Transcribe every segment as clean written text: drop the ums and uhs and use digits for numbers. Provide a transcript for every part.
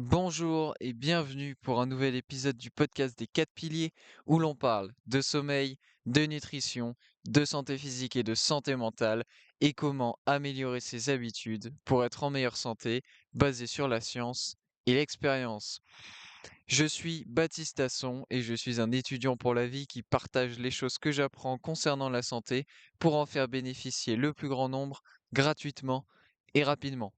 Bonjour et bienvenue pour un nouvel épisode du podcast des 4 piliers où l'on parle de sommeil, de nutrition, de santé physique et de santé mentale et comment améliorer ses habitudes pour être en meilleure santé basée sur la science et l'expérience. Je suis Baptiste Tasson et je suis un étudiant pour la vie qui partage les choses que j'apprends concernant la santé pour en faire bénéficier le plus grand nombre gratuitement et rapidement.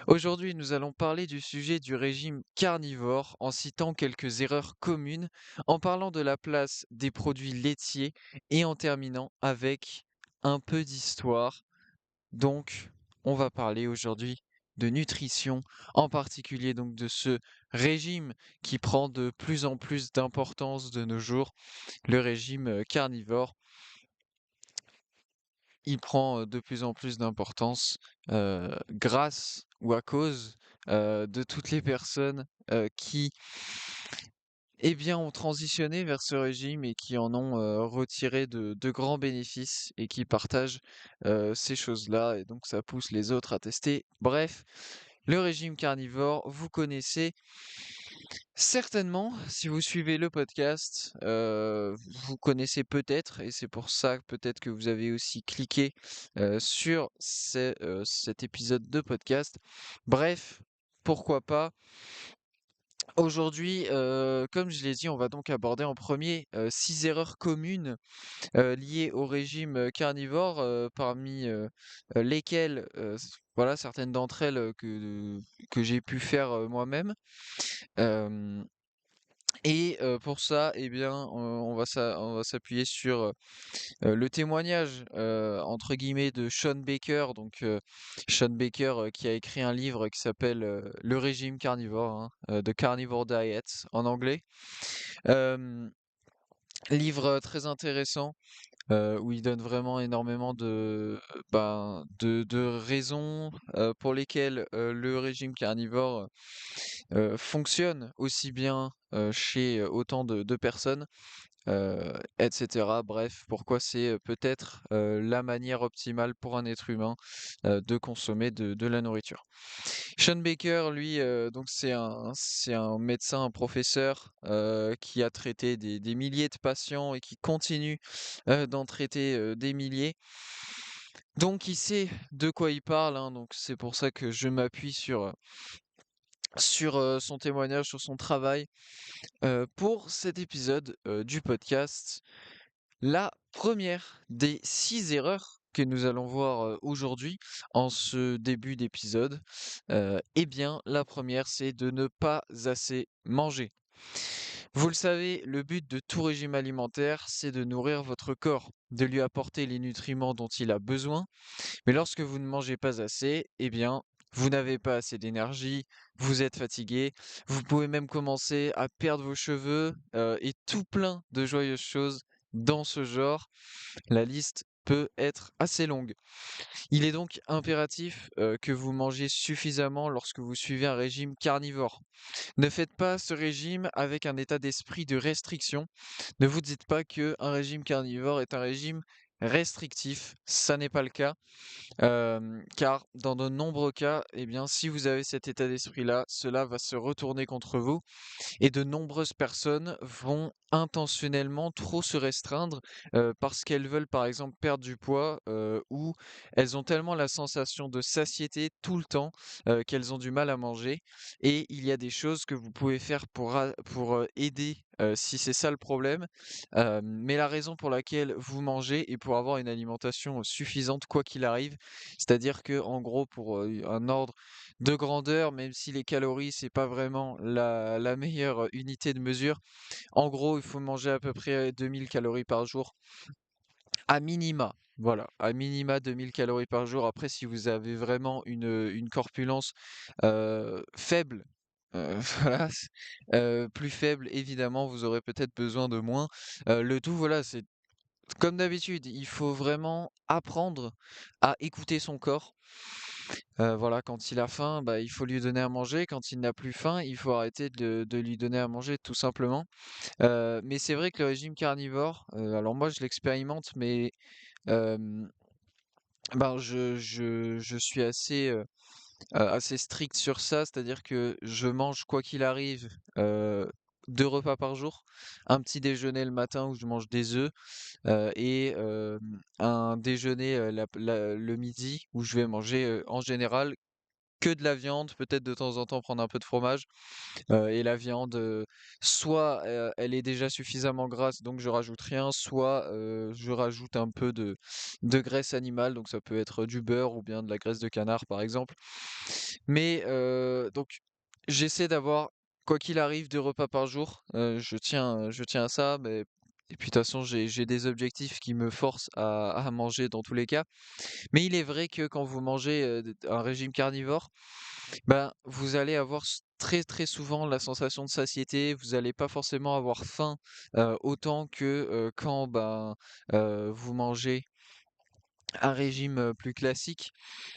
Aujourd'hui, nous allons parler du sujet du régime carnivore en citant quelques erreurs communes, en parlant de la place des produits laitiers et en terminant avec un peu d'histoire. Donc, on va parler aujourd'hui de nutrition, en particulier donc de ce régime qui prend de plus en plus d'importance de nos jours, le régime carnivore. Il prend, de plus en plus d'importance, grâce ou à cause, de toutes les personnes, qui, eh bien, ont transitionné vers ce régime et qui en ont, retiré de grands bénéfices et qui partagent, ces choses-là et donc ça pousse les autres à tester. Bref, le régime carnivore, vous connaissez certainement, si vous suivez le podcast, vous connaissez peut-être et c'est pour ça peut-être que vous avez aussi cliqué, sur cet épisode de podcast. Bref, pourquoi pas. Aujourd'hui, comme je l'ai dit, on va donc aborder en premier 6 erreurs communes, liées au régime, carnivore, parmi, lesquelles, voilà certaines d'entre elles, que j'ai pu faire, moi-même. Hem Et pour ça, eh bien, on va s'appuyer sur, le témoignage, entre guillemets «de Sean Baker», donc Sean Baker, qui a écrit un livre qui s'appelle, «Le régime carnivore», hein, The Carnivore Diet en anglais. Hem, livre, très intéressant, où il donne vraiment énormément de raisons, pour lesquelles, le régime carnivore, fonctionne aussi bien, chez, autant de personnes, et cetera. Bref, pourquoi c'est, peut-être, la manière optimale pour un être humain, de consommer de la nourriture. Sean Baker, lui, donc c'est un médecin, un professeur, qui a traité des milliers de patients et qui continue, d'en traiter, des milliers. Donc il sait de quoi il parle, hein, donc c'est pour ça que je m'appuie sur son témoignage, sur son travail, pour cet épisode, du podcast. La première des 6 erreurs que nous allons voir, aujourd'hui, en ce début d'épisode, eh bien, la première, c'est de ne pas assez manger. Vous le savez, le but de tout régime alimentaire, c'est de nourrir votre corps, de lui apporter les nutriments dont il a besoin. Mais lorsque vous ne mangez pas assez, eh bien, vous n'avez pas assez d'énergie, vous êtes fatigué, vous pouvez même commencer à perdre vos cheveux, et tout plein de joyeuses choses dans ce genre. La liste peut être assez longue. Il est donc impératif, que vous mangiez suffisamment lorsque vous suivez un régime carnivore. Ne faites pas ce régime avec un état d'esprit de restriction. Ne vous dites pas que un régime carnivore est un régime restrictif, ça n'est pas le cas. Car dans de nombreux cas, eh bien, si vous avez cet état d'esprit-là, cela va se retourner contre vous et de nombreuses personnes vont intentionnellement trop se restreindre, parce qu'elles veulent, par exemple, perdre du poids, ou elles ont tellement la sensation de satiété tout le temps, qu'elles ont du mal à manger et il y a des choses que vous pouvez faire pour, aider, si c'est ça le problème. Mais la raison pour laquelle vous mangez est pour avoir une alimentation suffisante quoi qu'il arrive. C'est-à-dire que en gros pour, un ordre de grandeur, même si les calories, c'est pas vraiment la meilleure, unité de mesure. En gros, il faut manger à peu près 2000 calories par jour, à minima. Voilà, à minima 2000 calories par jour. Après, si vous avez vraiment une corpulence, faible, voilà, plus faible, évidemment, vous aurez peut-être besoin de moins. Le tout, voilà, c'est comme d'habitude, il faut vraiment apprendre à écouter son corps. Voilà, quand il a faim, bah, il faut lui donner à manger. Quand il n'a plus faim, il faut arrêter de lui donner à manger tout simplement. Mais c'est vrai que le régime carnivore, alors moi je l'expérimente, mais ben, je suis assez, assez strict sur ça, c'est-à-dire que je mange quoi qu'il arrive, heu, 2 repas par jour. Un petit déjeuner le matin où je mange des œufs, et un déjeuner, le midi où je vais manger, en général que de la viande, peut-être de temps en temps prendre un peu de fromage. Et la viande, soit, elle est déjà suffisamment grasse, donc je rajoute rien, soit, je rajoute un peu de graisse animale, donc ça peut être du beurre ou bien de la graisse de canard, par exemple. Mais, donc j'essaie d'avoir, quoi qu'il arrive, 2 repas par jour. Je tiens à ça, mais et puis de toute façon, j'ai des objectifs qui me forcent à manger dans tous les cas. Mais il est vrai que quand vous mangez, un régime carnivore, ben, vous allez avoir très très souvent la sensation de satiété, vous allez pas forcément avoir faim autant que quand ben, vous mangez un régime plus classique.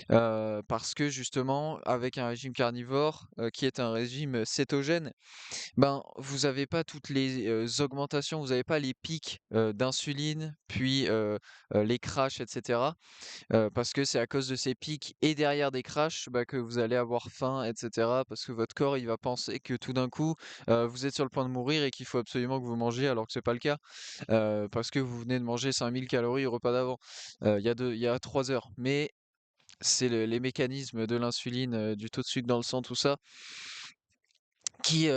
Parce que justement, avec un régime carnivore, qui est un régime cétogène, ben, vous n'avez pas toutes les augmentations, vous n'avez pas les pics d'insuline, puis les crashs, etc. Parce que c'est à cause de ces pics et derrière des crashs, bah, que vous allez avoir faim et cetera. Parce que votre corps, il va penser que tout d'un coup, vous êtes sur le point de mourir et qu'il faut absolument que vous mangiez alors que c'est pas le cas. Parce que vous venez de manger 5000 calories au repas d'avant, il y a 3 heures. Mais c'est les mécanismes de l'insuline, du taux de sucre dans le sang, tout ça, qui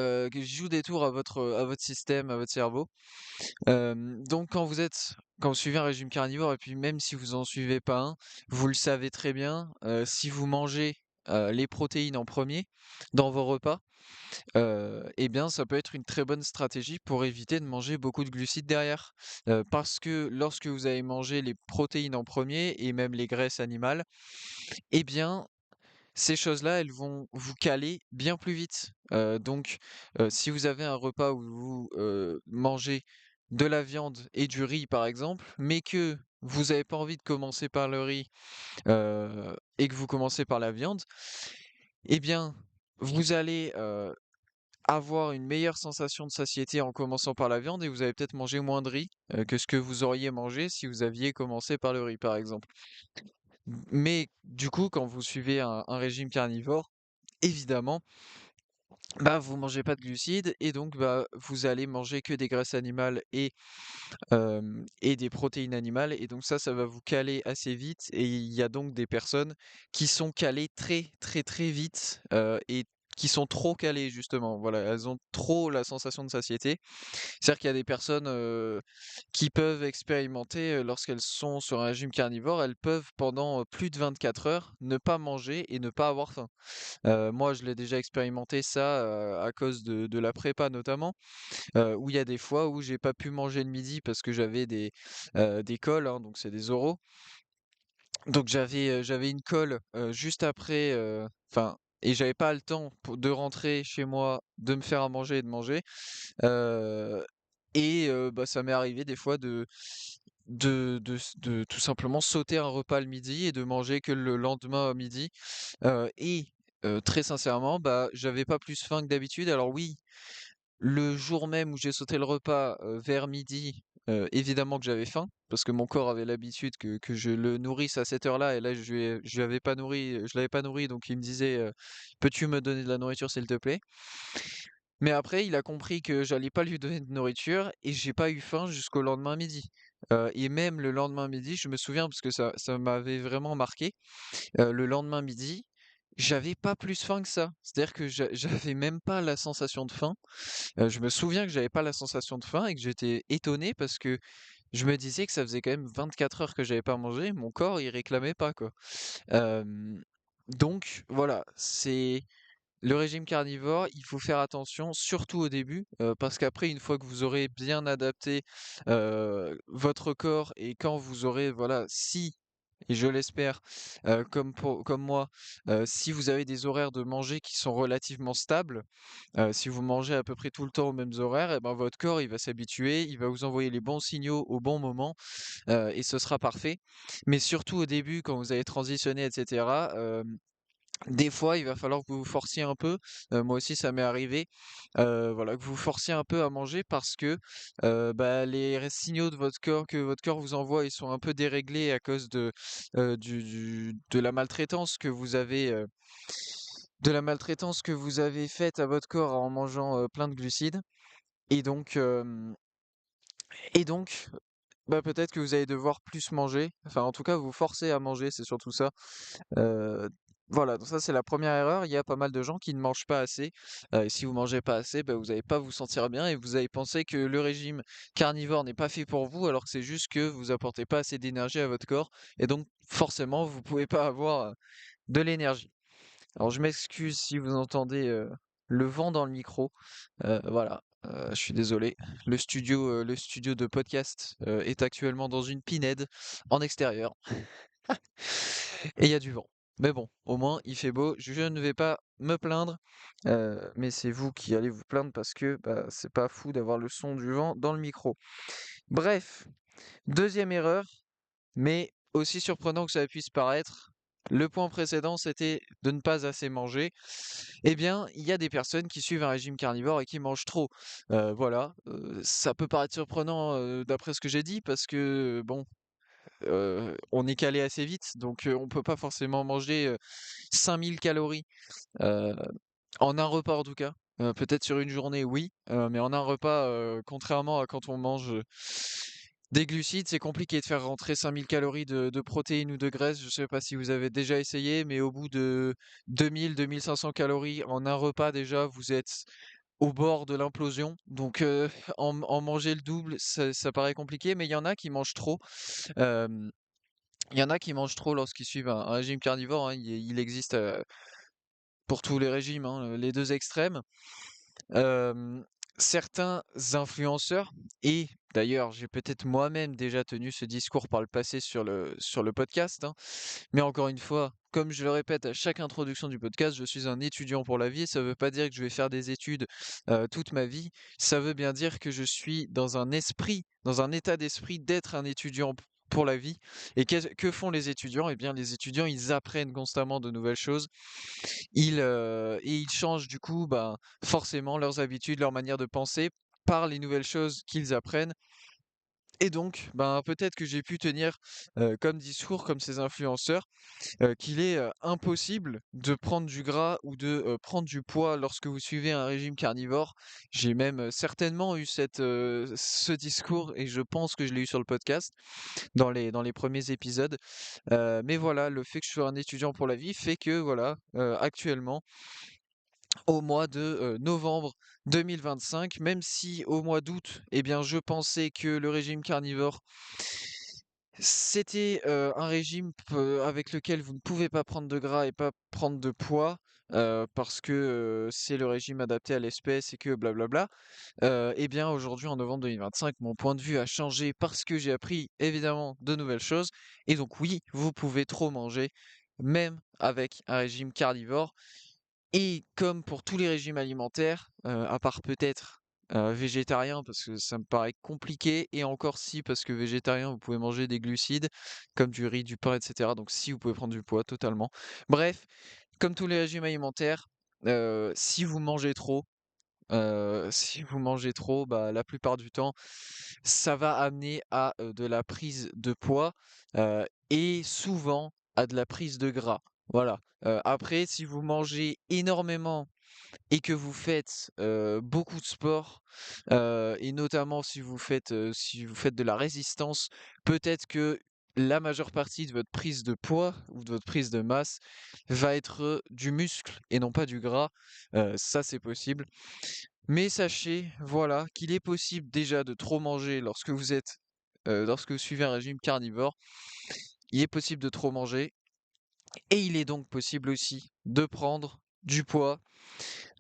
jouent des tours à votre système, à votre cerveau. Donc quand vous suivez un régime carnivore et puis même si vous en suivez pas un, vous le savez très bien, si vous mangez, les protéines en premier dans vos repas, et bien ça peut être une très bonne stratégie pour éviter de manger beaucoup de glucides derrière. Parce que lorsque vous avez mangé les protéines en premier et même les graisses animales, et bien ces choses-là, elles vont vous caler bien plus vite. Donc, si vous avez un repas où vous, mangez de la viande et du riz, par exemple, mais que vous n'avez pas envie de commencer par le riz, et que vous commencez par la viande, eh bien, vous allez, avoir une meilleure sensation de satiété en commençant par la viande et vous allez peut-être manger moins de riz, que ce que vous auriez mangé si vous aviez commencé par le riz, par exemple. Mais du coup, quand vous suivez un régime carnivore, évidemment, bah, vous mangez pas de glucides et donc bah, vous allez manger que des graisses animales et des protéines animales et donc ça va vous caler assez vite et il y a donc des personnes qui sont calées très, très, très vite, et qui sont trop calées justement. Voilà, elles ont trop la sensation de satiété. C'est-à-dire qu'il y a des personnes, qui peuvent expérimenter, lorsqu'elles sont sur un régime carnivore, elles peuvent pendant, plus de 24 heures ne pas manger et ne pas avoir faim. Moi, je l'ai déjà expérimenté ça, à cause de la prépa notamment, où il y a des fois où j'ai pas pu manger le midi parce que j'avais des cols, hein, donc c'est des oraux. Donc j'avais une colle, juste après, enfin et j'avais pas le temps de rentrer chez moi, de me faire à manger et de manger. Heu bah, ça m'est arrivé des fois de tout simplement sauter un repas le midi et de manger que le lendemain à midi. Très sincèrement, bah, j'avais pas plus faim que d'habitude. Alors oui, le jour même où j'ai sauté le repas, vers midi, évidemment que j'avais faim, parce que mon corps avait l'habitude que je le nourrisse à cette heure-là et là je lui avais pas nourri, je l'avais pas nourri donc il me disait, «Peux-tu me donner de la nourriture s'il te plaît?» Mais après il a compris que j'allais pas lui donner de nourriture et j'ai pas eu faim jusqu'au lendemain midi. Et même le lendemain midi, je me souviens parce que ça m'avait vraiment marqué. Le lendemain midi, j'avais pas plus faim que ça. C'est-à-dire que j'avais même pas la sensation de faim. Je me souviens que j'avais pas la sensation de faim et que j'étais étonné parce que je me disais que ça faisait quand même 24 heures que j'avais pas mangé, mon corps il réclamait pas quoi. Hem, donc voilà, c'est le régime carnivore, il faut faire attention, surtout au début, parce qu'après une fois que vous aurez bien adapté, votre corps et quand vous aurez voilà, si et je l'espère, comme moi, si vous avez des horaires de manger qui sont relativement stables, si vous mangez à peu près tout le temps aux mêmes horaires et ben, votre corps, il va s'habituer, il va vous envoyer les bons signaux au bon moment, et ce sera parfait. Mais surtout au début, quand vous allez transitionner et cetera, Des fois, il va falloir que vous vous forciez un peu, moi aussi ça m'est arrivé, voilà, que vous vous forciez un peu à manger parce que, bah, les signaux de votre corps que votre corps vous envoie, ils sont un peu déréglés à cause de la maltraitance que vous avez, faite à votre corps en mangeant, plein de glucides et donc hem et donc bah, peut-être que vous allez devoir plus manger, enfin en tout cas vous forcer à manger, c'est surtout ça. Heu, voilà, donc ça c'est la première erreur. Il y a pas mal de gens qui ne mangent pas assez, et si vous mangez pas assez, bah, vous allez pas vous sentir bien et vous allez penser que le régime carnivore n'est pas fait pour vous, alors que c'est juste que vous apportez pas assez d'énergie à votre corps et donc forcément vous pouvez pas avoir, de l'énergie. Alors je m'excuse si vous entendez, le vent dans le micro, voilà, je suis désolé. Le studio de podcast, est actuellement dans une pinède en extérieur et il y a du vent. Mais bon, au moins il fait beau, je ne vais pas me plaindre, mais c'est vous qui allez vous plaindre parce que, bah, c'est pas fou d'avoir le son du vent dans le micro. Bref, deuxième erreur, mais aussi surprenant que ça puisse paraître, le point précédent c'était de ne pas assez manger. Eh bien, il y a des personnes qui suivent un régime carnivore et qui mangent trop. Voilà, ça peut paraître surprenant, d'après ce que j'ai dit parce que bon, on est calé assez vite, donc on peut pas forcément manger, 5 000 calories, heu, en un repas en tout cas. Peut-être sur une journée oui, mais en un repas, contrairement à quand on mange, des glucides, c'est compliqué de faire rentrer 5 000 calories de protéines ou de graisses. Je sais pas si vous avez déjà essayé, mais au bout de 2 000-2 500 calories en un repas déjà, vous êtes au bord de l'implosion. Donc en manger le double, ça paraît compliqué, mais il y en a qui mangent trop. Hem, il y en a qui mangent trop lorsqu'ils suivent un régime carnivore, hein. Il existe, pour tous les régimes, hein, les 2 extrêmes. Hem, Certains influenceurs et d'ailleurs, j'ai peut-être moi-même déjà tenu ce discours par le passé sur le podcast, hein, mais encore une fois, comme je le répète à chaque introduction du podcast, je suis un étudiant pour la vie. Ça ne veut pas dire que je vais faire des études, toute ma vie. Ça veut bien dire que je suis dans un état d'esprit d'être un étudiant pour la vie et que font les étudiants? Eh bien, les étudiants, ils apprennent constamment de nouvelles choses. Ils changent du coup, ben, forcément leurs habitudes, leur manière de penser par les nouvelles choses qu'ils apprennent et donc, ben, peut-être que j'ai pu tenir, comme discours, comme ces influenceurs, qu'il est, impossible de prendre du gras ou de, prendre du poids lorsque vous suivez un régime carnivore. J'ai même, certainement eu ce discours et je pense que je l'ai eu sur le podcast dans les premiers épisodes. Mais voilà, le fait que je sois un étudiant pour la vie fait que voilà, actuellement au mois de, novembre 2025, même si au mois d'août, eh bien, je pensais que le régime carnivore, c'était, un régime avec lequel vous ne pouvez pas prendre de gras et pas prendre de poids, parce que, c'est le régime adapté à l'espèce et que blablabla. Eh bien, aujourd'hui, en novembre 2025, mon point de vue a changé parce que j'ai appris évidemment de nouvelles choses et donc oui, vous pouvez trop manger, même avec un régime carnivore. Et comme pour tous les régimes alimentaires, à part peut-être, végétarien parce que ça me paraît compliqué et encore si parce que végétarien vous pouvez manger des glucides comme du riz, du pain et cetera, donc si vous pouvez prendre du poids totalement. Bref, comme tous les régimes alimentaires, si vous mangez trop, si vous mangez trop, bah, la plupart du temps, ça va amener à, de la prise de poids, et souvent à de la prise de gras. Voilà. Après, si vous mangez énormément et que vous faites, beaucoup de sport, et notamment si vous faites de la résistance, peut-être que la majeure partie de votre prise de poids ou de votre prise de masse va être, du muscle et non pas du gras. Ça, c'est possible. Mais sachez, voilà, qu'il est possible déjà de trop manger lorsque vous suivez un régime carnivore. Il est possible de trop manger et il est donc possible aussi de prendre du poids,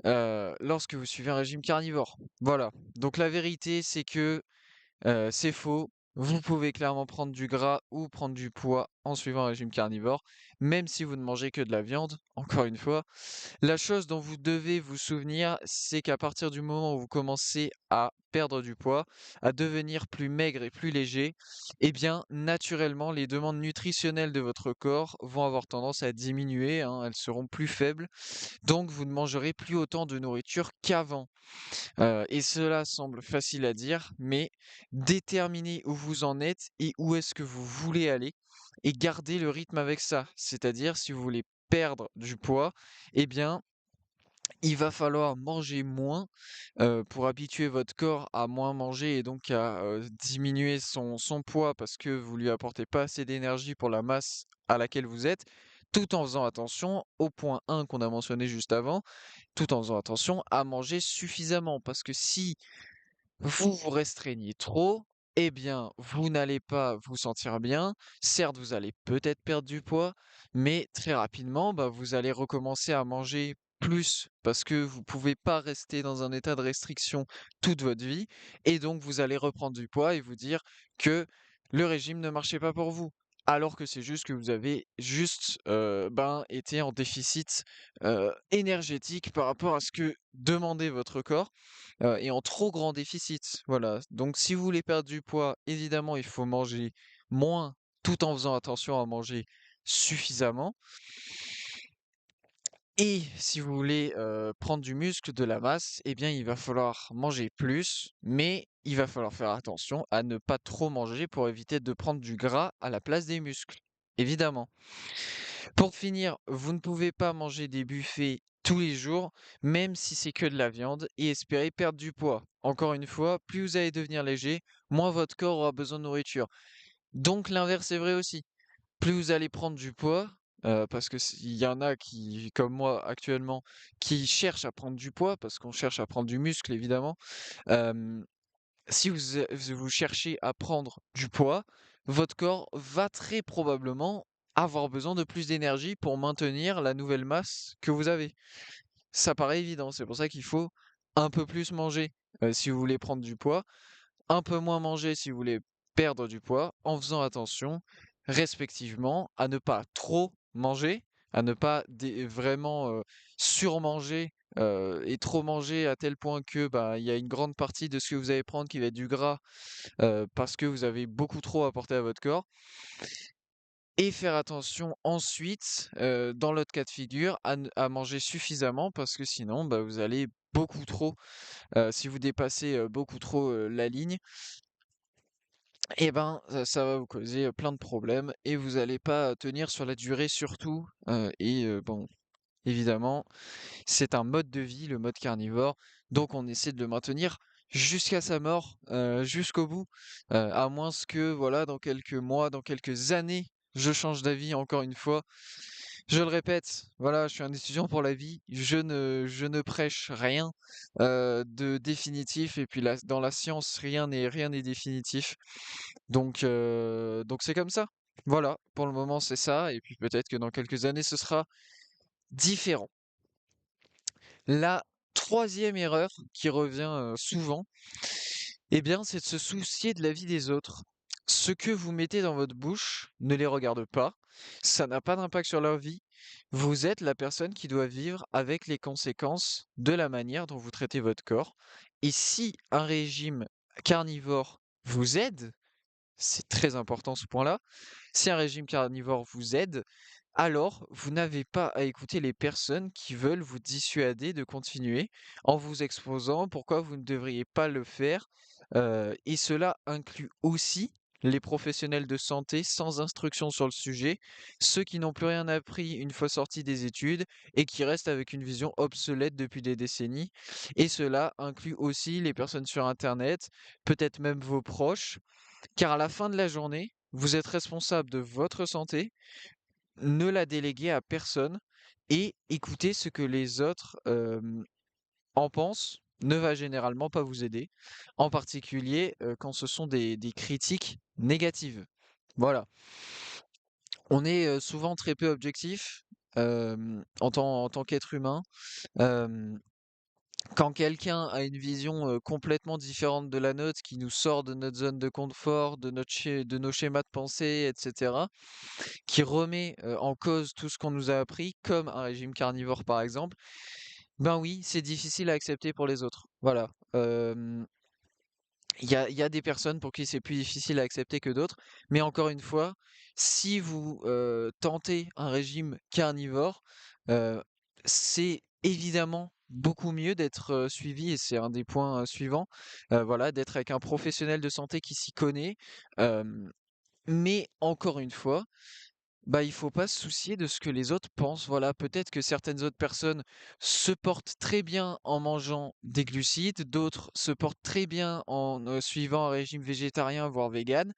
lorsque vous suivez un régime carnivore. Voilà. Donc la vérité, c'est que, c'est faux. Vous pouvez clairement prendre du gras ou prendre du poids en suivant un régime carnivore, même si vous ne mangez que de la viande, encore une fois. La chose dont vous devez vous souvenir, c'est qu'à partir du moment où vous commencez à perdre du poids, à devenir plus maigre et plus léger, eh bien, naturellement, les demandes nutritionnelles de votre corps vont avoir tendance à diminuer, hein, elles seront plus faibles, donc vous ne mangerez plus autant de nourriture qu'avant. Et cela semble facile à dire, mais déterminez où vous en êtes et où est-ce que vous voulez aller et gardez le rythme avec ça. C'est-à-dire, si vous voulez perdre du poids, eh bien, il va falloir manger moins pour habituer votre corps à moins manger et donc à diminuer son poids parce que vous lui apportez pas assez d'énergie pour la masse à laquelle vous êtes, tout en faisant attention au point 1 qu'on a mentionné juste avant, tout en faisant attention à manger suffisamment. Parce que si vous vous restreignez trop, eh bien, vous n'allez pas vous sentir bien. Certes, vous allez peut-être perdre du poids, mais très rapidement, bah, vous allez recommencer à manger plus parce que vous pouvez pas rester dans un état de restriction toute votre vie. Et donc, vous allez reprendre du poids et vous dire que le régime ne marchait pas pour vous. Alors que c'est juste que vous avez juste ben, été en déficit énergétique par rapport à ce que demandait votre corps et en trop grand déficit. Voilà. Donc si vous voulez perdre du poids, évidemment, il faut manger moins tout en faisant attention à manger suffisamment. Et si vous voulez prendre du muscle, de la masse, eh bien il va falloir manger plus, mais il va falloir faire attention à ne pas trop manger pour éviter de prendre du gras à la place des muscles. Évidemment. Pour finir, vous ne pouvez pas manger des buffets tous les jours, même si c'est que de la viande, et espérer perdre du poids. Encore une fois, plus vous allez devenir léger, moins votre corps aura besoin de nourriture. Donc l'inverse est vrai aussi. Plus vous allez prendre du poids, parce que il y en a qui, comme moi actuellement, qui cherchent à prendre du poids, parce qu'on cherche à prendre du muscle évidemment. euh, Si vous cherchez à prendre du poids, votre corps va très probablement avoir besoin de plus d'énergie pour maintenir la nouvelle masse que vous avez. Ça paraît évident, c'est pour ça qu'il faut un peu plus manger si vous voulez prendre du poids, un peu moins manger si vous voulez perdre du poids, en faisant attention respectivement à ne pas trop manger, à ne pas vraiment surmanger et trop manger à tel point que bah, il y a une grande partie de ce que vous allez prendre qui va être du gras parce que vous avez beaucoup trop apporté à votre corps. Et faire attention ensuite, dans l'autre cas de figure, à manger suffisamment parce que sinon, bah, vous allez beaucoup trop, si vous dépassez beaucoup trop la ligne, et ben, ça va vous causer plein de problèmes et vous n'allez pas tenir sur la durée surtout. Bon, évidemment, c'est un mode de vie, le mode carnivore, donc on essaie de le maintenir jusqu'à sa mort, jusqu'au bout, à moins que, voilà, dans quelques mois, dans quelques années, je change d'avis encore une fois. Je le répète, voilà, je suis un étudiant pour la vie, je ne prêche rien de définitif, et puis dans la science, rien n'est définitif. Donc c'est comme ça. Voilà, pour le moment c'est ça, et puis peut-être que dans quelques années ce sera différent. La troisième erreur qui revient souvent, eh bien, c'est de se soucier de la vie des autres. Ce que vous mettez dans votre bouche ne les regarde pas, ça n'a pas d'impact sur leur vie. Vous êtes la personne qui doit vivre avec les conséquences de la manière dont vous traitez votre corps. Et si un régime carnivore vous aide, c'est très important ce point-là, si un régime carnivore vous aide, alors vous n'avez pas à écouter les personnes qui veulent vous dissuader de continuer en vous exposant pourquoi vous ne devriez pas le faire. Et cela inclut aussi les professionnels de santé sans instruction sur le sujet, ceux qui n'ont plus rien appris une fois sortis des études et qui restent avec une vision obsolète depuis des décennies. Et cela inclut aussi les personnes sur Internet, peut-être même vos proches, car à la fin de la journée, vous êtes responsable de votre santé, ne la déléguez à personne et écoutez ce que les autres en pensent ne va généralement pas vous aider, en particulier quand ce sont des critiques négatives. Voilà. On est souvent très peu objectif en tant qu'être humain. Euh, Quand quelqu'un a une vision complètement différente de la nôtre, qui nous sort de notre zone de confort, de nos schémas de pensée, etc., qui remet en cause tout ce qu'on nous a appris, comme un régime carnivore par exemple, ben oui, c'est difficile à accepter pour les autres. Voilà. il y a des personnes pour qui c'est plus difficile à accepter que d'autres, mais encore une fois, si vous, tentez un régime carnivore, heu, c'est évidemment beaucoup mieux d'être, suivi et c'est un des points, suivants, voilà, d'être avec un professionnel de santé qui s'y connaît, mais encore une fois, bah, il faut pas se soucier de ce que les autres pensent. Voilà, peut-être que certaines autres personnes se portent très bien en mangeant des glucides, d'autres se portent très bien en suivant un régime végétarien, voire vegan,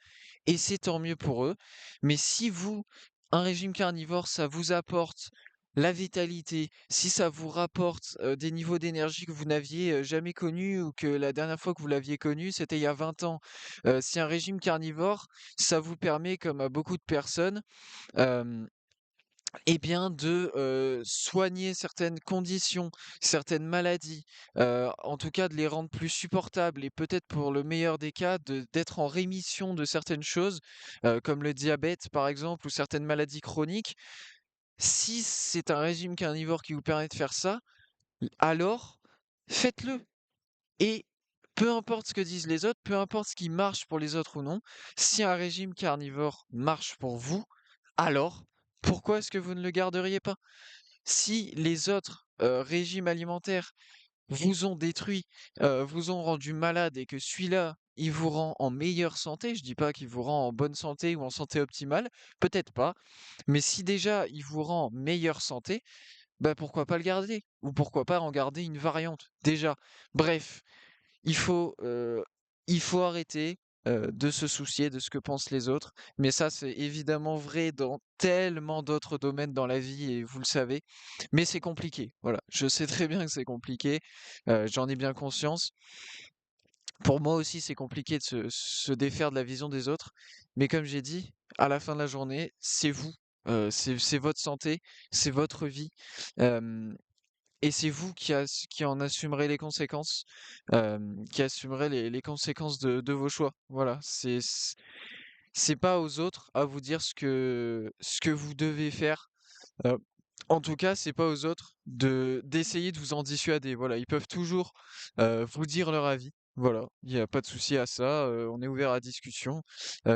et c'est tant mieux pour eux. Mais si vous, un régime carnivore, ça vous apporte la vitalité, si ça vous rapporte des niveaux d'énergie que vous n'aviez jamais connus ou que la dernière fois que vous l'aviez connu, c'était il y a 20 ans, si un régime carnivore, ça vous permet, comme à beaucoup de personnes, Hem et bien de, soigner certaines conditions, certaines maladies, en tout cas de les rendre plus supportables et peut-être pour le meilleur des cas d'être en rémission de certaines choses, comme le diabète par exemple ou certaines maladies chroniques. Si c'est un régime carnivore qui vous permet de faire ça, alors faites-le et peu importe ce que disent les autres, peu importe ce qui marche pour les autres ou non, si un régime carnivore marche pour vous, alors pourquoi est-ce que vous ne le garderiez pas? Si les autres, régimes alimentaires vous ont détruit, vous ont rendu malade et que celui-là, il vous rend en meilleure santé, je dis pas qu'il vous rend en bonne santé ou en santé optimale, peut-être pas, mais si déjà il vous rend en meilleure santé, bah, pourquoi pas le garder? Ou pourquoi pas en garder une variante, déjà? Bref, il faut, heu, il faut arrêter, de se soucier de ce que pensent les autres, mais ça, c'est évidemment vrai dans tellement d'autres domaines dans la vie et vous le savez, mais c'est compliqué, voilà. Je sais très bien que c'est compliqué, j'en ai bien conscience. Pour moi aussi, c'est compliqué de se défaire de la vision des autres, mais comme j'ai dit, à la fin de la journée, c'est vous, c'est votre santé, c'est votre vie, hem et c'est vous qui en assumerez les conséquences, qui assumerez les conséquences de vos choix. Voilà, c'est pas aux autres à vous dire ce que vous devez faire. Heu, En tout cas, c'est pas aux autres d'essayer de vous en dissuader. Voilà, ils peuvent toujours, vous dire leur avis. Voilà, il y a pas de souci à ça, on est ouvert à discussion,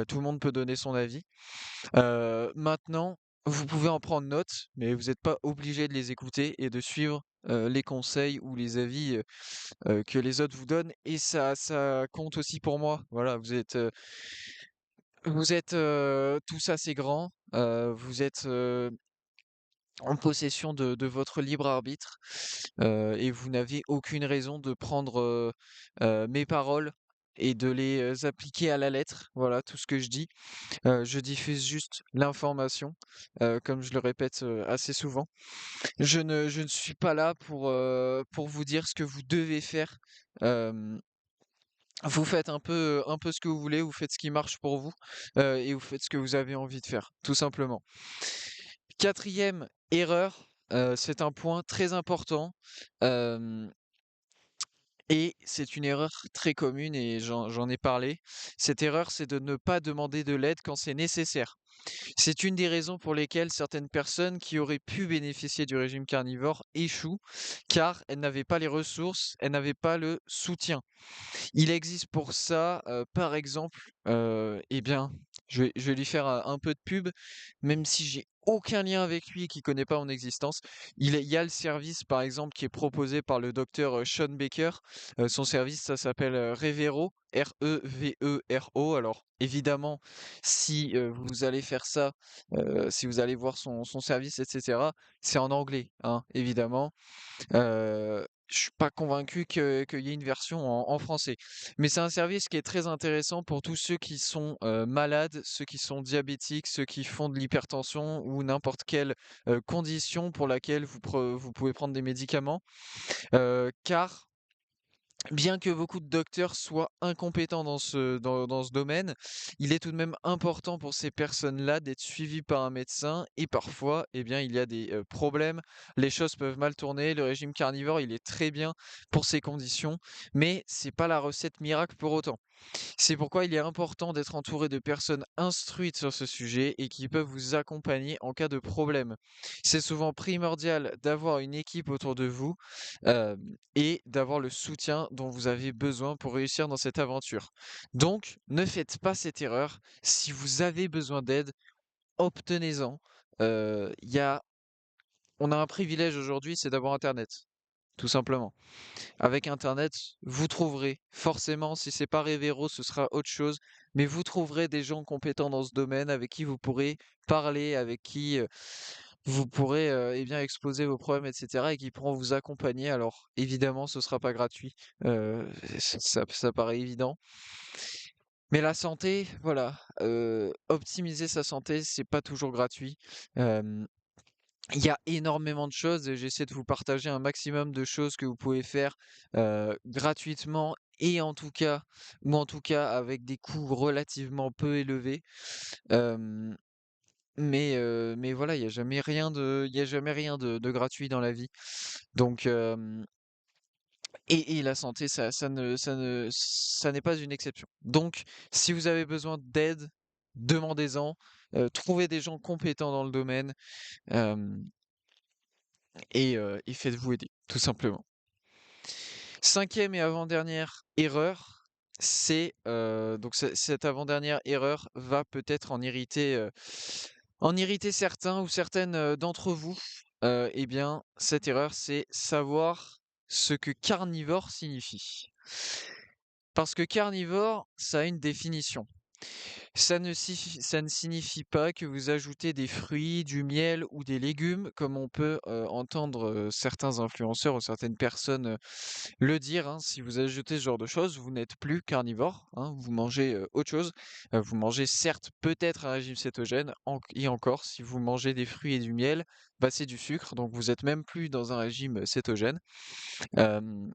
tout le monde peut donner son avis. Maintenant, vous pouvez en prendre note, mais vous n'êtes pas obligé de les écouter et de suivre, les conseils ou les avis, que les autres vous donnent et ça compte aussi pour moi. Voilà, vous êtes tous assez grands, vous êtes, en possession de votre libre arbitre, et vous n'avez aucune raison de prendre, mes paroles et de les, appliquer à la lettre. Voilà tout ce que je dis. Je diffuse juste l'information, comme je le répète, assez souvent. Je ne suis pas là pour vous dire ce que vous devez faire. Hem, Vous faites un peu ce que vous voulez, vous faites ce qui marche pour vous, et vous faites ce que vous avez envie de faire, tout simplement. Quatrième erreur, c'est un point très important, hem et c'est une erreur très commune et j'en ai parlé. Cette erreur, c'est de ne pas demander de l'aide quand c'est nécessaire. C'est une des raisons pour lesquelles certaines personnes qui auraient pu bénéficier du régime carnivore échouent, car elles n'avaient pas les ressources, elles n'avaient pas le soutien. Il existe pour ça, par exemple, eh bien, je vais lui faire, un peu de pub, même si j'ai aucun lien avec lui et qu'il connaît pas mon existence. Il y a le service, par exemple, qui est proposé par le docteur, Sean Baker. Son service, ça s'appelle, Revero, Revero. Alors évidemment, si, vous allez faire ça, si vous allez voir son service et cetera, c'est en anglais, hein, évidemment. Je suis pas convaincu qu'il y ait une version en français. Mais c'est un service qui est très intéressant pour tous ceux qui sont, malades, ceux qui sont diabétiques, ceux qui font de l'hypertension ou n'importe quelle, condition pour laquelle vous pouvez prendre des médicaments. Car bien que beaucoup de docteurs soient incompétents dans ce domaine, il est tout de même important pour ces personnes-là d'être suivies par un médecin et parfois, eh bien, il y a des problèmes, les choses peuvent mal tourner, le régime carnivore, il est très bien pour ces conditions, mais c'est pas la recette miracle pour autant. C'est pourquoi il est important d'être entouré de personnes instruites sur ce sujet et qui peuvent vous accompagner en cas de problème. C'est souvent primordial d'avoir une équipe autour de vous, et d'avoir le soutien dont vous avez besoin pour réussir dans cette aventure. Donc, ne faites pas cette erreur. Si vous avez besoin d'aide, obtenez-en. Il y a On a un privilège aujourd'hui, c'est d'avoir internet, tout simplement. Avec internet, vous trouverez forcément, si c'est pas Révéro, ce sera autre chose, mais vous trouverez des gens compétents dans ce domaine avec qui vous pourrez parler, avec qui, vous pourrez, eh bien, exposer vos problèmes et cetera et qui pourront vous accompagner. Alors évidemment, ce sera pas gratuit, ça paraît évident. Mais la santé, voilà, optimiser sa santé, c'est pas toujours gratuit. Hem, il y a énormément de choses et j'essaie de vous partager un maximum de choses que vous pouvez faire, gratuitement et en tout cas avec des coûts relativement peu élevés. Hem mais voilà, il y a jamais rien de gratuit dans la vie. Donc, et la santé, ça n'est pas une exception. Donc, si vous avez besoin d'aide, demandez-en, trouvez des gens compétents dans le domaine, hem, et faites-vous aider, tout simplement. Cinquième et avant-dernière erreur, c'est donc cette avant-dernière erreur va peut-être en irriter certains ou certaines d'entre vous. Eh bien, cette erreur, c'est savoir ce que carnivore signifie. Parce que carnivore, ça a une définition. Ça ne signifie pas que vous ajoutez des fruits, du miel ou des légumes, comme on peut entendre certains influenceurs ou certaines personnes le dire, hein. Si vous ajoutez ce genre de choses, vous n'êtes plus carnivore, hein, vous mangez autre chose. Vous mangez certes peut-être un régime cétogène, et encore, si vous mangez des fruits et du miel, bah, c'est du sucre, donc vous êtes même plus dans un régime cétogène. Euh,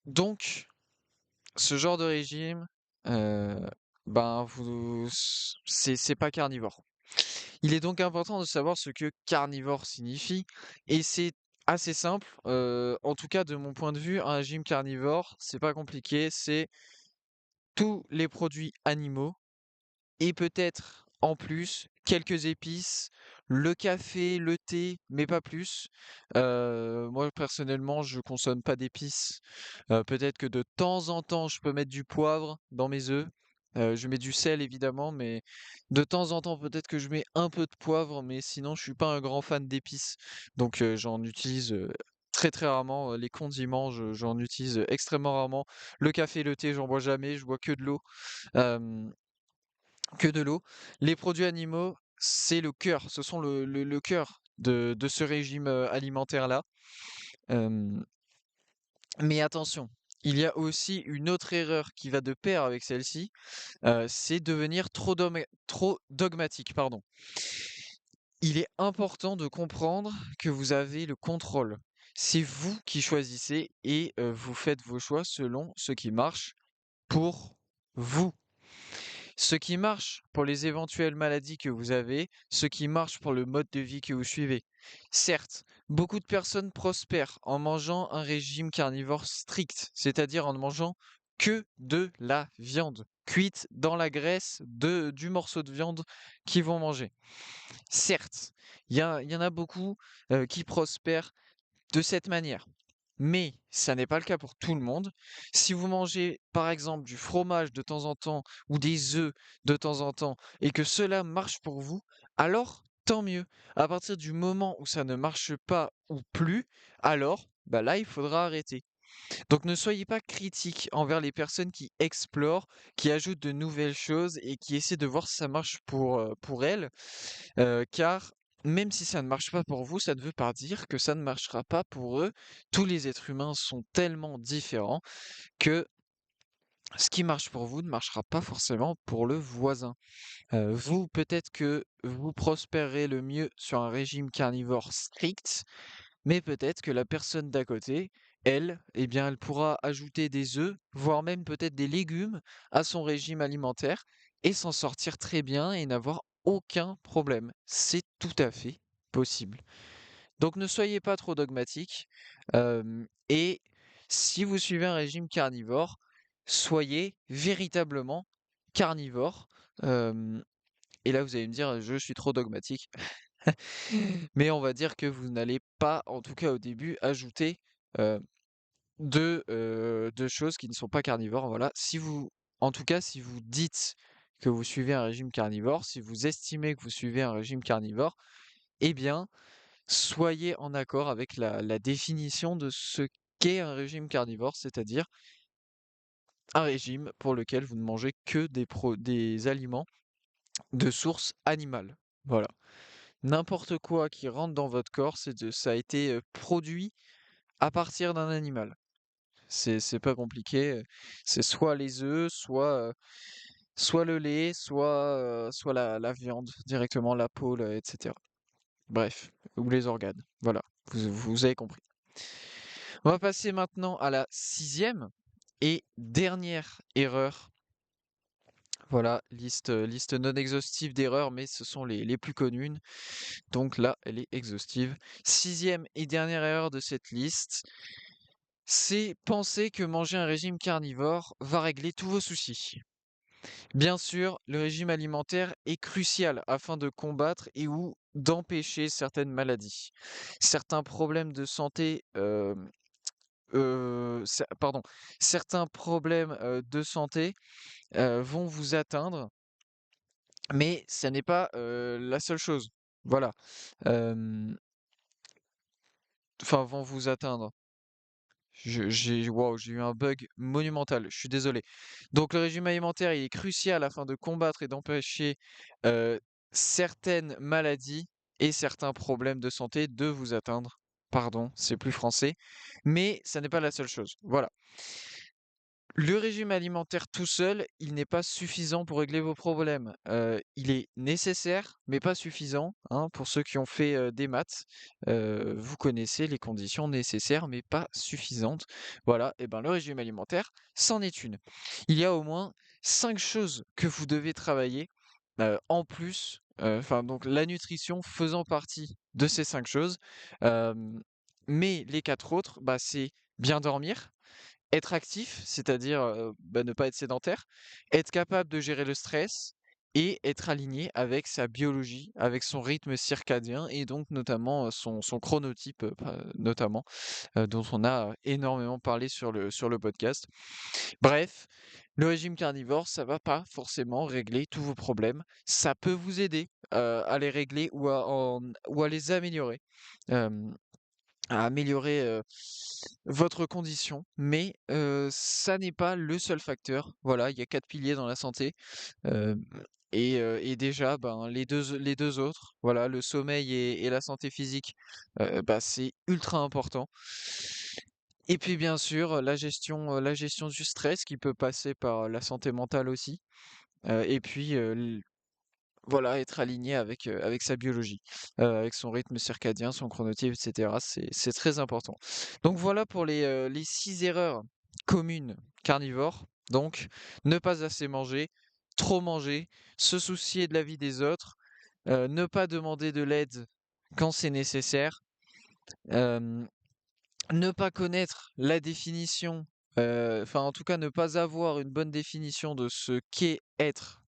donc, ce genre de régime, euh, ben, c'est pas carnivore. Il est donc important de savoir ce que carnivore signifie, et c'est assez simple, en tout cas de mon point de vue, un régime carnivore, c'est pas compliqué, c'est tous les produits animaux et peut-être en plus quelques épices, le café, le thé, mais pas plus. Moi personnellement, je consomme pas d'épices. Peut-être que de temps en temps, je peux mettre du poivre dans mes œufs. Je mets du sel évidemment, mais de temps en temps, peut-être que je mets un peu de poivre, mais sinon, je suis pas un grand fan d'épices. Donc, j'en utilise très très rarement. Les condiments, j'en utilise extrêmement rarement. Le café, le thé, j'en bois jamais. Je bois que de l'eau. Euh, que de l'eau. Les produits animaux, c'est le cœur. Ce sont le cœur de ce régime alimentaire-là. Euh, mais attention, il y a aussi une autre erreur qui va de pair avec celle-ci, c'est devenir trop dogmatique, pardon. Il est important de comprendre que vous avez le contrôle. C'est vous qui choisissez et vous faites vos choix selon ce qui marche pour vous. Ce qui marche pour les éventuelles maladies que vous avez, ce qui marche pour le mode de vie que vous suivez. Certes, beaucoup de personnes prospèrent en mangeant un régime carnivore strict, c'est-à-dire en ne mangeant que de la viande, cuite dans la graisse du morceau de viande qu'ils vont manger. Certes, il y en a beaucoup qui prospèrent de cette manière. Mais ça n'est pas le cas pour tout le monde. Si vous mangez par exemple du fromage de temps en temps ou des œufs de temps en temps et que cela marche pour vous, alors tant mieux. À partir du moment où ça ne marche pas ou plus, alors bah là il faudra arrêter. Donc ne soyez pas critique envers les personnes qui explorent, qui ajoutent de nouvelles choses et qui essaient de voir si ça marche pour elles, car même si ça ne marche pas pour vous, ça ne veut pas dire que ça ne marchera pas pour eux. Tous les êtres humains sont tellement différents que ce qui marche pour vous ne marchera pas forcément pour le voisin. Vous, peut-être que vous prospérerez le mieux sur un régime carnivore strict, mais peut-être que la personne d'à côté, elle, eh bien, elle pourra ajouter des œufs, voire même peut-être des légumes à son régime alimentaire et s'en sortir très bien et n'avoir aucun problème. C'est tout à fait possible. Donc ne soyez pas trop dogmatique. Et si vous suivez un régime carnivore, soyez véritablement carnivore. Euh, et là, vous allez me dire, je suis trop dogmatique. Mais on va dire que vous n'allez pas, en tout cas au début, ajouter de choses qui ne sont pas carnivores, voilà. Si vous en tout cas, si vous dites que vous suivez un régime carnivore, si vous estimez que vous suivez un régime carnivore, eh bien, soyez en accord avec la définition de ce qu'est un régime carnivore, c'est-à-dire un régime pour lequel vous ne mangez que des aliments de source animale. Voilà. N'importe quoi qui rentre dans votre corps, ça a été produit à partir d'un animal. C'est pas compliqué. C'est soit les œufs, soit le lait, soit la viande directement, la peau, etc. Bref, ou les organes. Voilà, vous avez compris. On va passer maintenant à la sixième et dernière erreur. Voilà, liste non exhaustive d'erreurs, mais ce sont les plus connues. Donc là, elle est exhaustive. Sixième et dernière erreur de cette liste, c'est penser que manger un régime carnivore va régler tous vos soucis. Bien sûr, le régime alimentaire est crucial afin de combattre et ou d'empêcher certaines maladies. Certains problèmes de santé, pardon, certains problèmes de santé vont vous atteindre, mais ça n'est pas la seule chose. Voilà. Enfin, vont vous atteindre. Waouh, j'ai eu un bug monumental, je suis désolé. Donc le régime alimentaire, il est crucial afin de combattre et d'empêcher euh, certaines maladies et certains problèmes de santé de vous atteindre. Pardon, c'est plus français. Mais ça n'est pas la seule chose. Voilà. Le régime alimentaire tout seul, il n'est pas suffisant pour régler vos problèmes. Il est nécessaire, mais pas suffisant, hein. Pour ceux qui ont fait des maths, vous connaissez les conditions nécessaires, mais pas suffisantes. Voilà, et ben le régime alimentaire, c'en est une. Il y a au moins 5 choses que vous devez travailler en plus. Enfin, donc la nutrition faisant partie de ces 5 choses. Euh, mais les 4 autres, bah, c'est bien dormir, être actif, c'est-à-dire, bah, ne pas être sédentaire, être capable de gérer le stress et être aligné avec sa biologie, avec son rythme circadien et donc notamment, son chronotype, notamment, dont on a énormément parlé sur le podcast. Bref, le régime carnivore, ça va pas forcément régler tous vos problèmes. Ça peut vous aider, à les régler ou à les améliorer. Hem à améliorer votre condition, mais ça n'est pas le seul facteur. Voilà, il y a 4 piliers dans la santé, hem et déjà, ben, les 2 autres, voilà, le sommeil et la santé physique, bah, c'est ultra important et puis, bien sûr, la gestion du stress qui peut passer par la santé mentale aussi, et puis, voilà, être aligné avec sa biologie, avec son rythme circadien, son chronotype, et cetera. C'est très important. Donc voilà pour les 6 erreurs communes carnivores. Donc, ne pas assez manger, trop manger, se soucier de la vie des autres, ne pas demander de l'aide quand c'est nécessaire, hem, ne pas connaître la définition, enfin en tout cas ne pas avoir une bonne définition de ce qu'est être,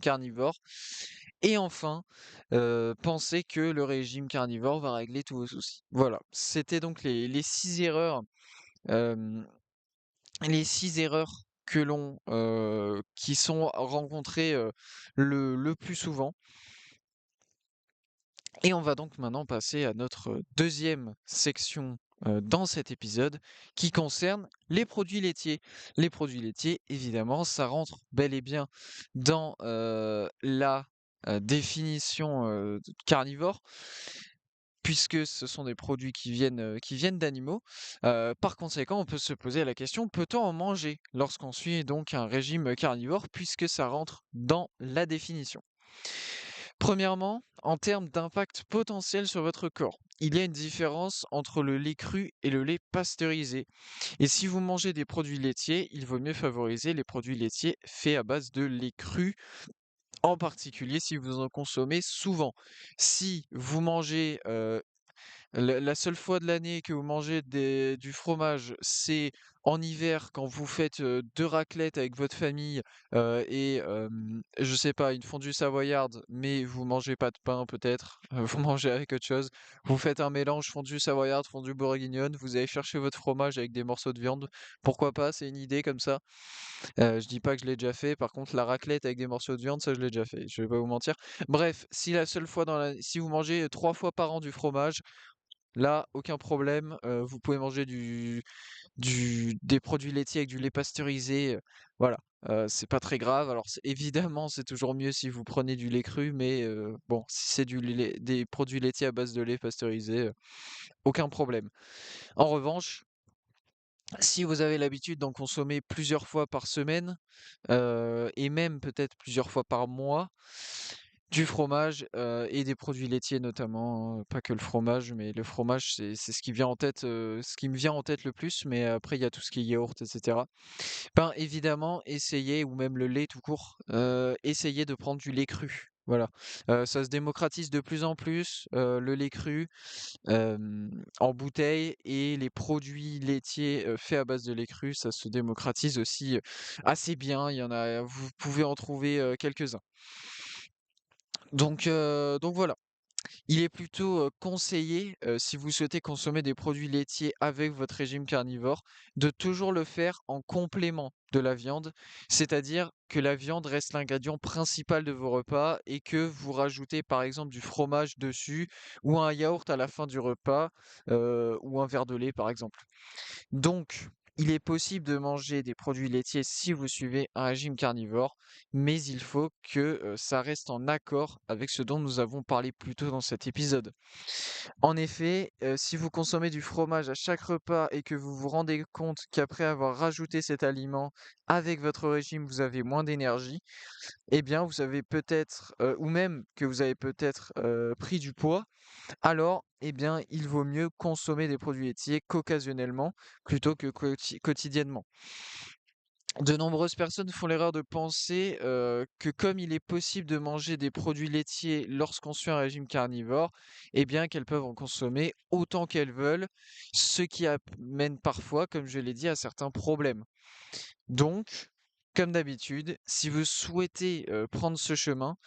carnivore. Et enfin, penser que le régime carnivore va régler tous vos soucis. Voilà, c'était donc les 6 erreurs, hem, les 6 erreurs qui sont rencontrées, le plus souvent. Et on va donc maintenant passer à notre deuxième section dans cet épisode qui concerne les produits laitiers. Les produits laitiers, évidemment, ça rentre bel et bien dans la définition carnivore, puisque ce sont des produits qui viennent d'animaux. Par conséquent, on peut se poser la question, peut-on en manger lorsqu'on suit donc un régime carnivore, puisque ça rentre dans la définition? Premièrement, en termes d'impact potentiel sur votre corps, il y a une différence entre le lait cru et le lait pasteurisé. Et si vous mangez des produits laitiers, il vaut mieux favoriser les produits laitiers faits à base de lait cru, en particulier si vous en consommez souvent. Si vous mangez la seule fois de l'année que vous mangez du fromage, c'est En hiver, quand vous faites, 2 raclettes avec votre famille, et je sais pas, une fondue savoyarde, mais vous mangez pas de pain peut-être, vous mangez avec autre chose. Vous faites un mélange fondue savoyarde, fondue bourguignonne, vous allez chercher votre fromage avec des morceaux de viande. Pourquoi pas? C'est une idée comme ça. Je dis pas que je l'ai déjà fait, par contre la raclette avec des morceaux de viande, ça je l'ai déjà fait, je vais pas vous mentir. Bref, si la seule fois dans la si vous mangez, 3 fois par an du fromage, là, aucun problème, vous pouvez manger des produits laitiers avec du lait pasteurisé, voilà, c'est pas très grave. Alors c'est évidemment, c'est toujours mieux si vous prenez du lait cru, mais bon, si c'est du lait des produits laitiers à base de lait pasteurisé, aucun problème. En revanche, si vous avez l'habitude d'en consommer plusieurs fois par semaine, et même peut-être plusieurs fois par mois, du fromage, et des produits laitiers notamment, pas que le fromage, mais le fromage, c'est ce qui vient en tête, ce qui me vient en tête le plus, mais après il y a tout ce qui est yaourt et cetera. Ben, évidemment, essayez ou même le lait tout court, essayez de prendre du lait cru. Voilà, ça se démocratise de plus en plus, le lait cru, en bouteille et les produits laitiers, faits à base de lait cru, ça se démocratise aussi, assez bien. Il y en a vous pouvez en trouver, quelques-uns. Donc voilà. Il est plutôt, conseillé, si vous souhaitez consommer des produits laitiers avec votre régime carnivore, de toujours le faire en complément de la viande. C'est-à-dire que la viande reste l'ingrédient principal de vos repas et que vous rajoutez par exemple du fromage dessus ou un yaourt à la fin du repas, ou un verre de lait par exemple. Donc, il est possible de manger des produits laitiers si vous suivez un régime carnivore, mais il faut que ça reste en accord avec ce dont nous avons parlé plus tôt dans cet épisode. En effet, si vous consommez du fromage à chaque repas et que vous vous rendez compte qu'après avoir rajouté cet aliment avec votre régime, vous avez moins d'énergie, eh bien, vous avez peut-être, ou même que vous avez peut-être pris du poids, alors, eh bien, il vaut mieux consommer des produits laitiers qu'occasionnellement plutôt que quotidiennement. De nombreuses personnes font l'erreur de penser que comme il est possible de manger des produits laitiers lorsqu'on suit un régime carnivore, eh bien qu'elles peuvent en consommer autant qu'elles veulent, ce qui amène parfois, comme je l'ai dit, à certains problèmes. Donc, comme d'habitude, si vous souhaitez prendre ce chemin,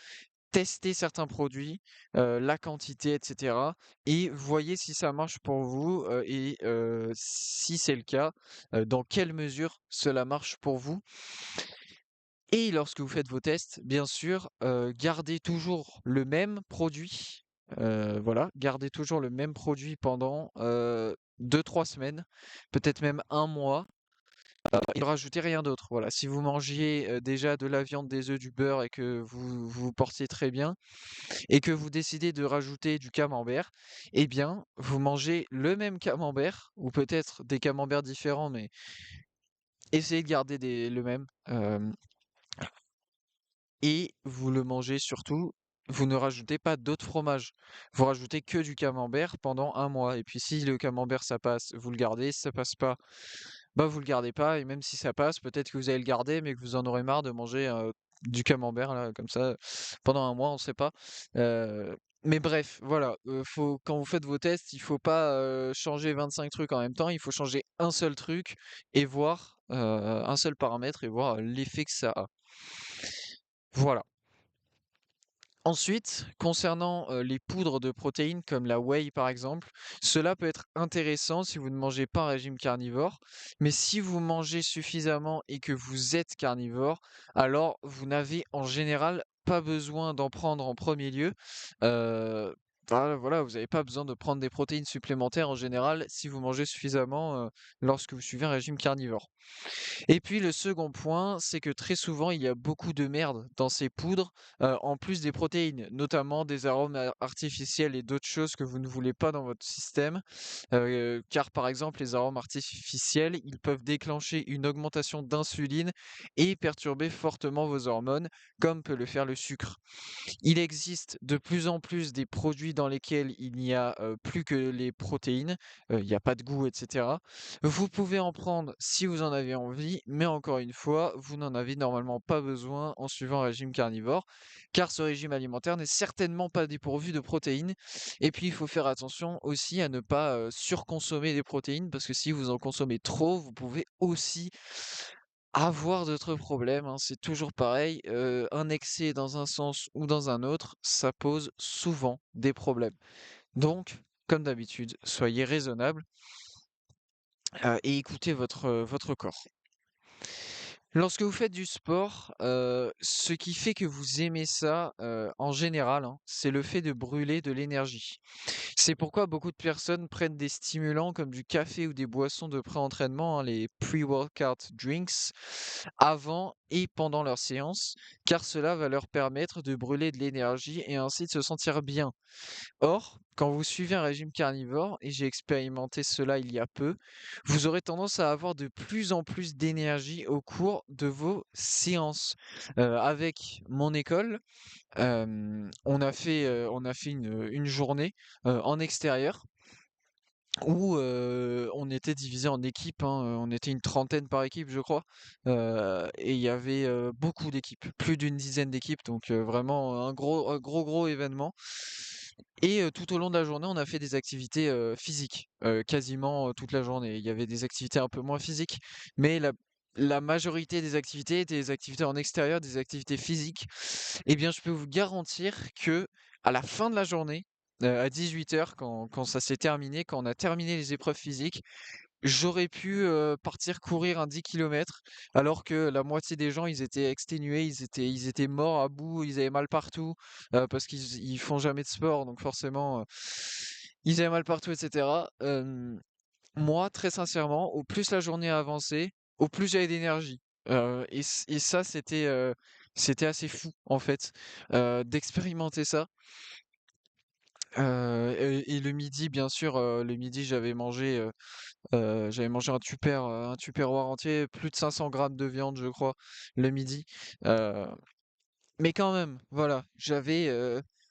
testez certains produits, la quantité et cetera et voyez si ça marche pour vous, et si c'est le cas, dans quelle mesure cela marche pour vous et lorsque vous faites vos tests, bien sûr, gardez toujours le même produit, voilà, gardez toujours le même produit pendant, 2-3 semaines, peut-être même un mois et ne rajoutez rien d'autre. Voilà, si vous mangiez, déjà de la viande, des œufs, du beurre et que vous vous portiez très bien, et que vous décidez de rajouter du camembert, eh bien, vous mangez le même camembert, ou peut-être des camemberts différents, mais essayez de garder le même, et vous le mangez surtout, vous ne rajoutez pas d'autres fromages. Vous rajoutez que du camembert pendant un mois. Et puis si le camembert ça passe, vous le gardez. Si ça passe pas, bah vous le gardez pas. Et même si ça passe, peut-être que vous allez le garder, mais que vous en aurez marre de manger du camembert là, comme ça pendant un mois, on sait pas. Euh, mais bref, voilà. Quand vous faites vos tests, il faut pas changer 25 trucs en même temps. Il faut changer un seul truc et voir un seul paramètre et voir l'effet que ça a. Voilà. Ensuite, concernant, les poudres de protéines comme la whey par exemple, cela peut être intéressant si vous ne mangez pas un régime carnivore, mais si vous mangez suffisamment et que vous êtes carnivore, alors vous n'avez en général pas besoin d'en prendre en premier lieu. Heu, voilà, vous n'avez pas besoin de prendre des protéines supplémentaires en général si vous mangez suffisamment, lorsque vous suivez un régime carnivore. Et puis le second point, c'est que très souvent, il y a beaucoup de merde dans ces poudres, en plus des protéines, notamment des arômes artificiels et d'autres choses que vous ne voulez pas dans votre système. Car par exemple, les arômes artificiels, ils peuvent déclencher une augmentation d'insuline et perturber fortement vos hormones, comme peut le faire le sucre. Il existe de plus en plus des produits dans lesquels il n'y a plus que les protéines, il n'y a pas de goût, etc. Vous pouvez en prendre si vous en avez envie, mais encore une fois, vous n'en avez normalement pas besoin en suivant un régime carnivore, car ce régime alimentaire n'est certainement pas dépourvu de protéines. Et puis, il faut faire attention aussi à ne pas surconsommer des protéines, parce que si vous en consommez trop, vous pouvez aussi avoir d'autres problèmes, hein. C'est toujours pareil, un excès dans un sens ou dans un autre, ça pose souvent des problèmes. Donc, comme d'habitude, soyez raisonnable, et écoutez votre corps. Lorsque vous faites du sport, ce qui fait que vous aimez ça, en général, hein, c'est le fait de brûler de l'énergie. C'est pourquoi beaucoup de personnes prennent des stimulants comme du café ou des boissons de pré-entraînement, hein, les pre-workout drinks, avant et pendant leur séance, car cela va leur permettre de brûler de l'énergie et ainsi de se sentir bien. Or, quand vous suivez un régime carnivore, et j'ai expérimenté cela il y a peu, vous aurez tendance à avoir de plus en plus d'énergie au cours de vos séances. Avec mon école, on a fait une journée en extérieur où on était divisé en équipes, hein, on était une trentaine par équipe, je crois, et il y avait beaucoup d'équipes, plus d'une dizaine d'équipes, donc vraiment un gros événement. Et tout au long de la journée, on a fait des activités physiques, quasiment toute la journée. Il y avait des activités un peu moins physiques, mais la majorité des activités étaient des activités en extérieur, des activités physiques. Eh bien, je peux vous garantir que à la fin de la journée, à 18 h, quand ça s'est terminé, quand on a terminé les épreuves physiques, j'aurais pu partir courir un 10 kilomètres, alors que la moitié des gens, ils étaient exténués, ils étaient morts à bout, ils avaient mal partout, parce qu'ils font jamais de sport, donc forcément, ils avaient mal partout, etc. Moi, très sincèrement, au plus la journée avançait, au plus j'avais d'énergie. Et ça, c'était assez fou, en fait, d'expérimenter ça. Et le midi, bien sûr, le midi, j'avais mangé un tupperware entier, plus de 500 grammes de viande, je crois, le midi. Heu, mais quand même, voilà,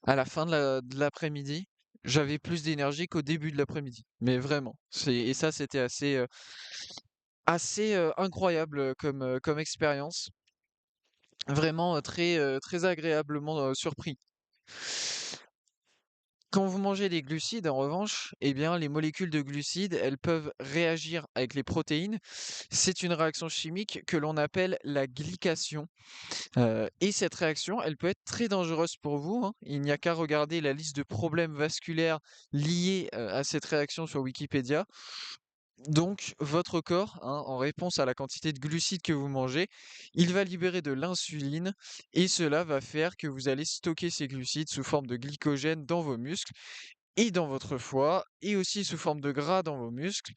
à la fin de l'après-midi, j'avais plus d'énergie qu'au début de l'après-midi. Mais vraiment, et ça, c'était assez incroyable, comme expérience. Vraiment, très agréablement surpris. Quand vous mangez des glucides, en revanche, eh bien, les molécules de glucides, elles peuvent réagir avec les protéines. C'est une réaction chimique que l'on appelle la glycation. Et cette réaction, elle peut être très dangereuse pour vous, hein. Il n'y a qu'à regarder la liste de problèmes vasculaires liés à cette réaction sur Wikipédia. Donc, votre corps, hein, en réponse à la quantité de glucides que vous mangez, il va libérer de l'insuline et cela va faire que vous allez stocker ces glucides sous forme de glycogène dans vos muscles et dans votre foie et aussi sous forme de gras dans vos muscles.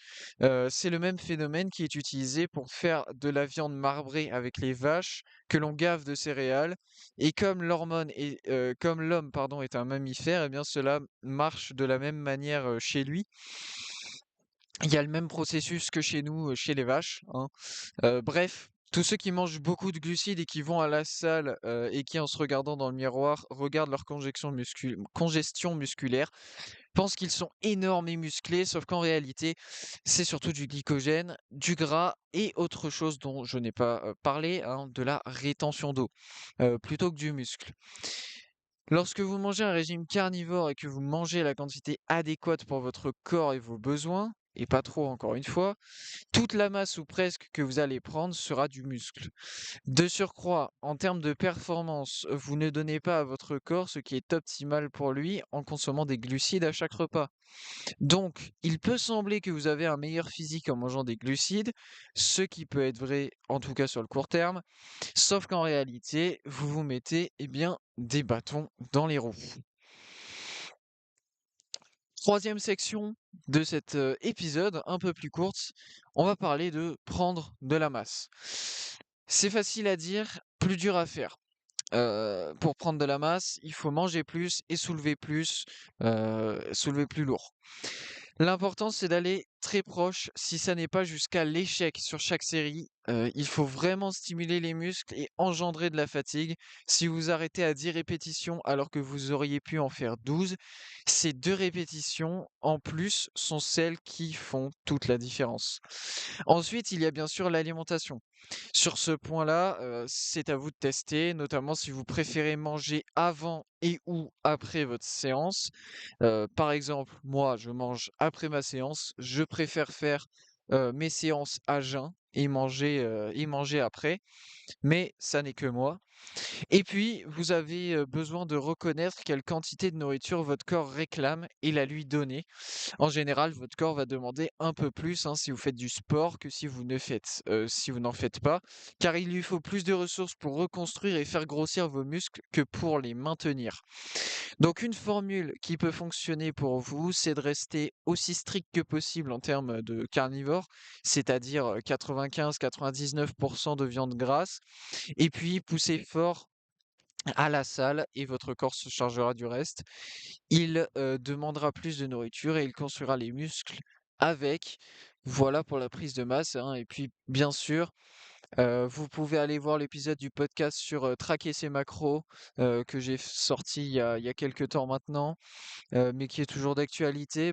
C'est le même phénomène qui est utilisé pour faire de la viande marbrée avec les vaches que l'on gave de céréales. Et comme l'homme, pardon, est un mammifère, eh bien cela marche de la même manière chez lui. Il y a le même processus que chez nous, chez les vaches, hein. Bref, tous ceux qui mangent beaucoup de glucides et qui vont à la salle, et qui, en se regardant dans le miroir, regardent leur congestion musculaire, pensent qu'ils sont énormes et musclés, sauf qu'en réalité, c'est surtout du glycogène, du gras et autre chose dont je n'ai pas, parlé, hein, de la rétention d'eau, plutôt que du muscle. Lorsque vous mangez un régime carnivore et que vous mangez la quantité adéquate pour votre corps et vos besoins, et pas trop encore une fois, toute la masse ou presque que vous allez prendre sera du muscle. De surcroît, en termes de performance, vous ne donnez pas à votre corps ce qui est optimal pour lui en consommant des glucides à chaque repas. Donc, il peut sembler que vous avez un meilleur physique en mangeant des glucides, ce qui peut être vrai en tout cas sur le court terme, sauf qu'en réalité, vous vous mettez des bâtons dans les roues. Troisième section de cet épisode, un peu plus courte, on va parler de prendre de la masse. C'est facile à dire, plus dur à faire. Pour prendre de la masse, il faut manger plus et soulever plus lourd. L'important, c'est d'aller très proche, si ça n'est pas jusqu'à l'échec sur chaque série. Il faut vraiment stimuler les muscles et engendrer de la fatigue. Si vous arrêtez à 10 répétitions alors que vous auriez pu en faire 12, ces 2 répétitions en plus sont celles qui font toute la différence. Ensuite, il y a bien sûr l'alimentation. Sur ce point-là, c'est à vous de tester, notamment si vous préférez manger avant et ou après votre séance. Par exemple, moi, je mange après ma séance. Je préfère faire, mes séances à jeun et manger après, mais ça n'est que moi. Et puis, vous avez, besoin de reconnaître quelle quantité de nourriture votre corps réclame et la lui donner. En général, votre corps va demander un peu plus, hein, si vous faites du sport que si vous n'en faites pas, car il lui faut plus de ressources pour reconstruire et faire grossir vos muscles que pour les maintenir. Donc une formule qui peut fonctionner pour vous, c'est de rester aussi strict que possible en termes de carnivore, c'est-à-dire 95-99% de viande grasse, et puis pousser fort à la salle et votre corps se chargera du reste. Il demandera plus de nourriture et il construira les muscles avec. Voilà pour la prise de masse, hein. Et puis bien sûr, vous pouvez aller voir l'épisode du podcast sur traquer ses macros que j'ai sorti il y a quelques temps maintenant, mais qui est toujours d'actualité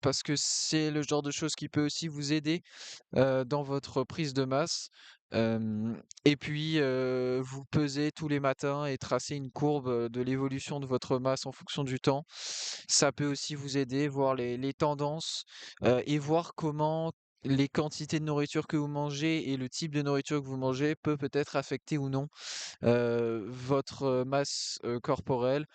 parce que c'est le genre de choses qui peut aussi vous aider dans votre prise de masse. Et puis, vous pesez tous les matins et tracez une courbe, de l'évolution de votre masse en fonction du temps. Ça peut aussi vous aider, voir les tendances, et voir comment les quantités de nourriture que vous mangez et le type de nourriture que vous mangez peut peut-être affecter ou non votre masse corporelle,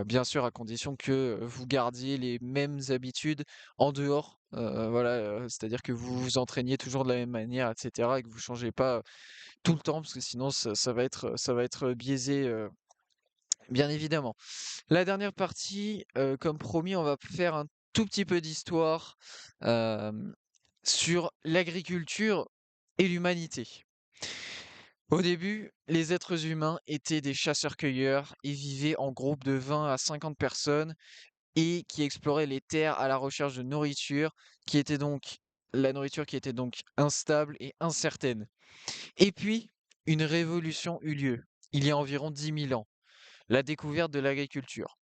bien sûr à condition que vous gardiez les mêmes habitudes en dehors, voilà, c'est-à-dire que vous vous entraîniez toujours de la même manière et cetera et que vous changez pas, tout le temps parce que sinon ça va être biaisé, bien évidemment. La dernière partie, comme promis, on va faire un tout petit peu d'histoire, hem, sur l'agriculture et l'humanité. Au début, les êtres humains étaient des chasseurs-cueilleurs et vivaient en groupe de 20 à 50 personnes et qui exploraient les terres à la recherche de nourriture, qui était donc la nourriture qui était donc instable et incertaine. Et puis, une révolution eut lieu, il y a environ 10 000 ans, la découverte de l'agriculture.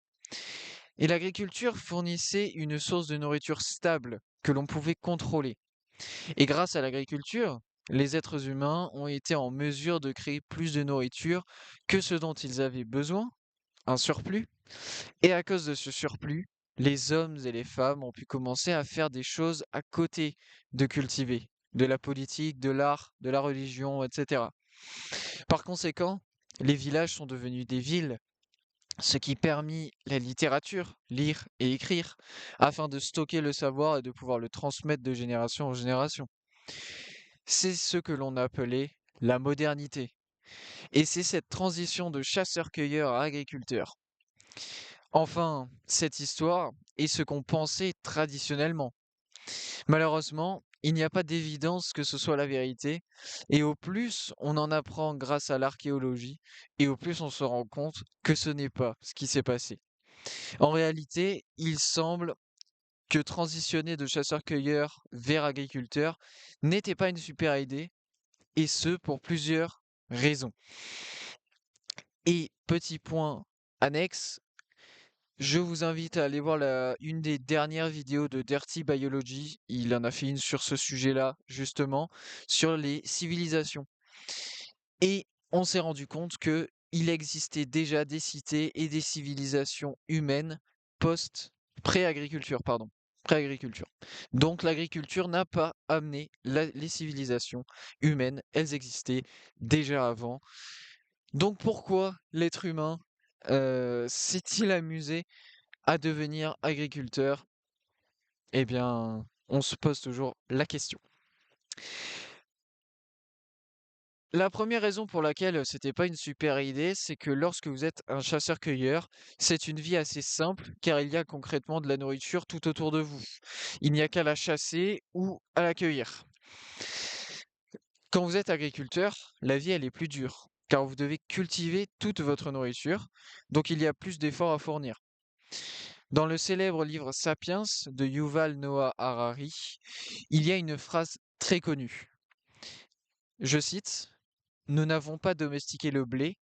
Et l'agriculture fournissait une source de nourriture stable que l'on pouvait contrôler. Et grâce à l'agriculture, les êtres humains ont été en mesure de créer plus de nourriture que ce dont ils avaient besoin, un surplus. Et à cause de ce surplus, les hommes et les femmes ont pu commencer à faire des choses à côté de cultiver, de la politique, de l'art, de la religion, etc. Par conséquent, les villages sont devenus des villes, ce qui permit la littérature, lire et écrire, afin de stocker le savoir et de pouvoir le transmettre de génération en génération. C'est ce que l'on appelait la modernité. Et c'est cette transition de chasseur-cueilleur à agriculteur. Enfin, cette histoire est ce qu'on pensait traditionnellement. Malheureusement, il n'y a pas d'évidence que ce soit la vérité, et au plus on en apprend grâce à l'archéologie, et au plus on se rend compte que ce n'est pas ce qui s'est passé. En réalité, il semble que transitionner de chasseur-cueilleur vers agriculteur n'était pas une super idée, et ce pour plusieurs raisons. Et petit point annexe, je vous invite à aller voir une des dernières vidéos de Dirty Biology. Il en a fait une sur ce sujet-là, justement, sur les civilisations. Et on s'est rendu compte que il existait déjà des cités et des civilisations humaines pré-agriculture, pardon. Pré-agriculture. Donc l'agriculture n'a pas amené les civilisations humaines, elles existaient déjà avant. Donc pourquoi l'être humain s'est-il amusé à devenir agriculteur? Eh bien, on se pose toujours la question. La première raison pour laquelle c'était pas une super idée, c'est que lorsque vous êtes un chasseur-cueilleur, c'est une vie assez simple car il y a concrètement de la nourriture tout autour de vous. Il n'y a qu'à la chasser ou à la cueillir. Quand vous êtes agriculteur, la vie elle est plus dure car vous devez cultiver toute votre nourriture, donc il y a plus d'efforts à fournir. Dans le célèbre livre Sapiens de Yuval Noah Harari, il y a une phrase très connue. Je cite, nous n'avons pas domestiqué le blé,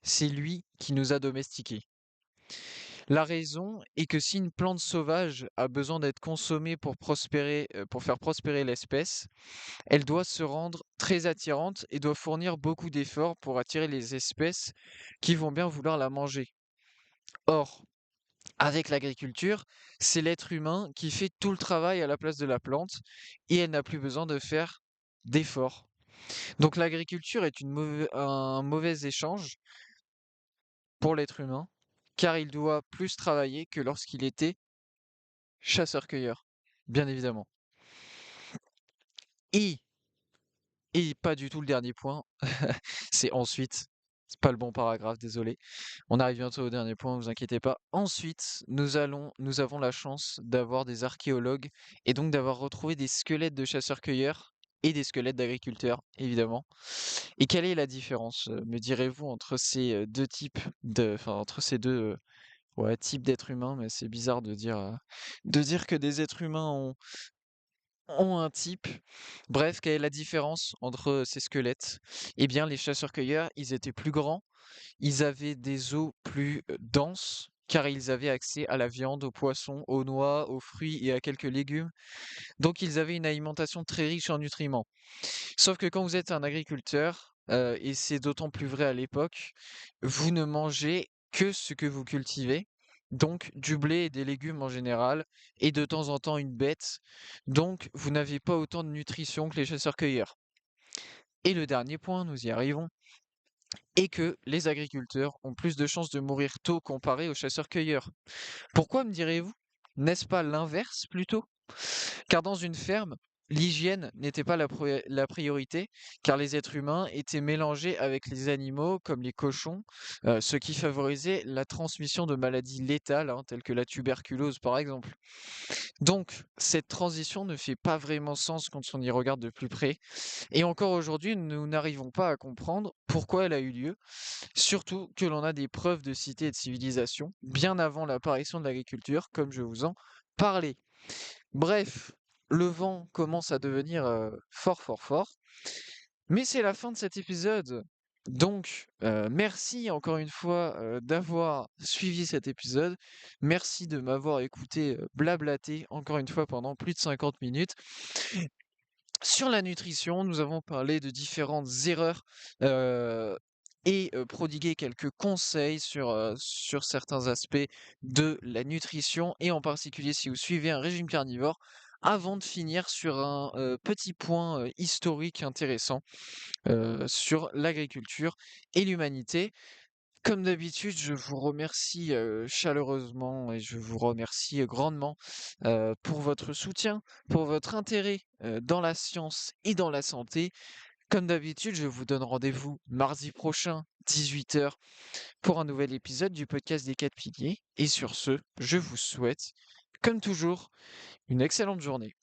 c'est lui qui nous a domestiqués. La raison est que si une plante sauvage a besoin d'être consommée pour prospérer, pour faire prospérer l'espèce, elle doit se rendre très attirante et doit fournir beaucoup d'efforts pour attirer les espèces qui vont bien vouloir la manger. Or, avec l'agriculture, c'est l'être humain qui fait tout le travail à la place de la plante et elle n'a plus besoin de faire d'efforts. Donc l'agriculture est un mauvais échange pour l'être humain, car il doit plus travailler que lorsqu'il était chasseur-cueilleur, bien évidemment. Et, et pas du tout le dernier point, c'est ensuite, c'est pas le bon paragraphe, désolé. On arrive bientôt au dernier point, vous inquiétez pas. Ensuite, nous avons la chance d'avoir des archéologues et donc d'avoir retrouvé des squelettes de chasseurs-cueilleurs et des squelettes d'agriculteurs, évidemment. Et quelle est la différence, me direz-vous, entre ces deux types enfin, entre ces deux ouais, types d'êtres humains, mais c'est bizarre de dire que des êtres humains ont un type. Bref, quelle est la différence entre ces squelettes? Eh bien, les chasseurs-cueilleurs, ils étaient plus grands, ils avaient des os plus denses, car ils avaient accès à la viande, aux poissons, aux noix, aux fruits et à quelques légumes. Donc, ils avaient une alimentation très riche en nutriments. Sauf que quand vous êtes un agriculteur, et c'est d'autant plus vrai à l'époque, vous ne mangez que ce que vous cultivez, donc du blé et des légumes en général, et de temps en temps une bête. Donc vous n'avez pas autant de nutrition que les chasseurs-cueilleurs. Et le dernier point, nous y arrivons, est que les agriculteurs ont plus de chances de mourir tôt comparé aux chasseurs-cueilleurs. Pourquoi me direz-vous? N'est-ce pas l'inverse plutôt? Car dans une ferme, l'hygiène n'était pas la priorité, car les êtres humains étaient mélangés avec les animaux, comme les cochons, ce qui favorisait la transmission de maladies létales, hein, telles que la tuberculose par exemple. Donc, cette transition ne fait pas vraiment sens quand on y regarde de plus près, et encore aujourd'hui, nous n'arrivons pas à comprendre pourquoi elle a eu lieu, surtout que l'on a des preuves de cité et de civilisation, bien avant l'apparition de l'agriculture, comme je vous en parlais. Bref, le vent commence à devenir fort, fort, fort. Mais c'est la fin de cet épisode. Donc, merci encore une fois d'avoir suivi cet épisode. Merci de m'avoir écouté blablater encore une fois pendant plus de 50 minutes. Sur la nutrition, nous avons parlé de différentes erreurs et prodigué quelques conseils sur certains aspects de la nutrition et en particulier si vous suivez un régime carnivore, avant de finir sur un petit point historique intéressant sur l'agriculture et l'humanité. Comme d'habitude, je vous remercie chaleureusement et je vous remercie grandement pour votre soutien, pour votre intérêt dans la science et dans la santé. Comme d'habitude, je vous donne rendez-vous mardi prochain, 18 heures, pour un nouvel épisode du podcast des 4 piliers. Et sur ce, je vous souhaite, comme toujours, une excellente journée.